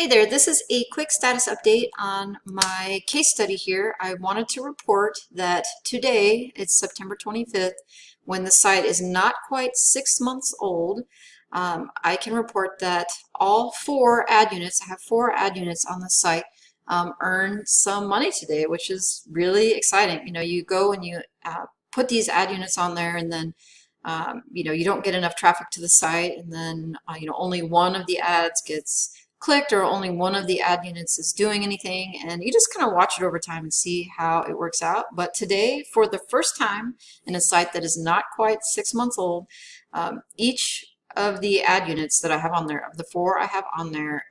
Hey there, this is a quick status update on my case study here. I wanted to report that today, it's September 25th, when the site is not quite 6 months old, I can report that all 4 ad units, I have 4 ad units on the site, earned some money today, which is really exciting. You know, you go and you put these ad units on there, and then you don't get enough traffic to the site, and then only one of the ads gets clicked, or only one of the ad units is doing anything, and you just kind of watch it over time and see how it works out. But today, for the first time in a site that is not quite 6 months old, each of the ad units that I have on there, of the 4 I have on there,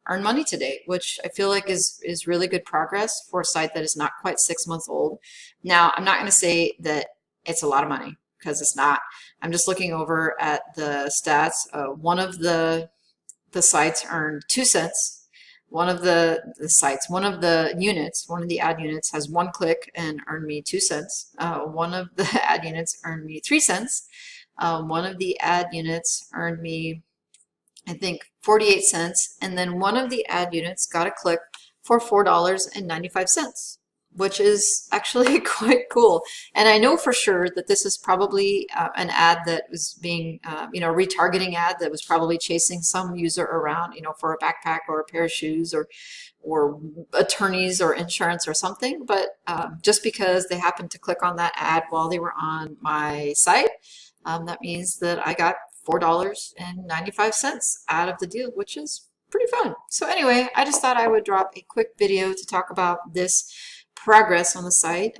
earn money today, which I feel like is really good progress for a site that is not quite 6 months old. Now, I'm not going to say that it's a lot of money, because it's not. I'm just looking over at the stats. One of the sites earned 2 cents. One of the units, one of the ad units has 1 click and earned me 2 cents. One of the ad units earned me 3 cents. One of the ad units earned me, I think, 48 cents. And then one of the ad units got a click for $4.95. Which is actually quite cool. And I know for sure that this is probably an ad that was being, retargeting ad that was probably chasing some user around, for a backpack or a pair of shoes or attorneys or insurance or something. But just because they happened to click on that ad while they were on my site, that means that I got $4.95 out of the deal, which is pretty fun. So anyway, I just thought I would drop a quick video to talk about this progress on the site.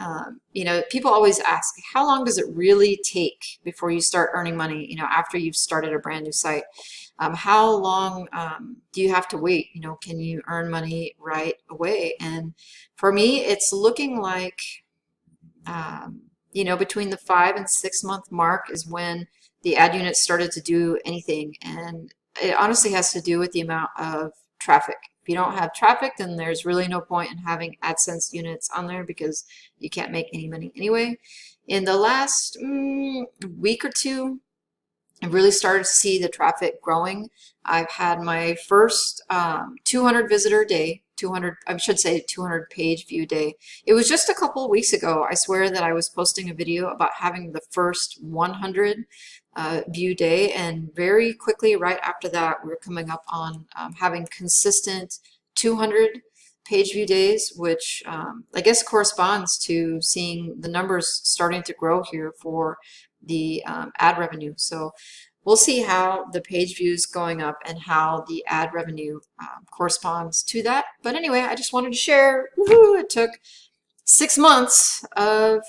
People always ask, how long does it really take before you start earning money, after you've started a brand new site? How long do you have to wait? Can you earn money right away? And for me, it's looking like, between the 5 and 6 month mark is when the ad unit started to do anything. And it honestly has to do with the amount of traffic. If you don't have traffic, then there's really no point in having AdSense units on there, because you can't make any money anyway. In the last week or 2, I've really started to see the traffic growing. I've had my first 200 visitor day, 200 page view day. It was just a couple of weeks ago. I swear that I was posting a video about having the first 100 view day, and very quickly right after that, we were coming up on having consistent 200 page view days, which I guess corresponds to seeing the numbers starting to grow here for the ad revenue. So we'll see how the page views going up and how the ad revenue corresponds to that. But anyway, I just wanted to share. Woohoo! It took 6 months of,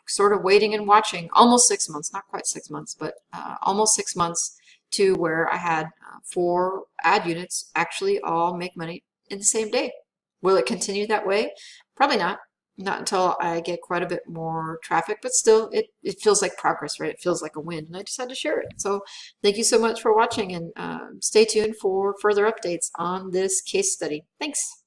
sort of waiting and watching, almost 6 months, not quite 6 months, but almost 6 months, to where I had 4 ad units actually all make money in the same day. Will it continue that way? Probably not. Not until I get quite a bit more traffic, but still, it feels like progress, right? It feels like a win, and I just had to share it. So thank you so much for watching, and stay tuned for further updates on this case study. Thanks.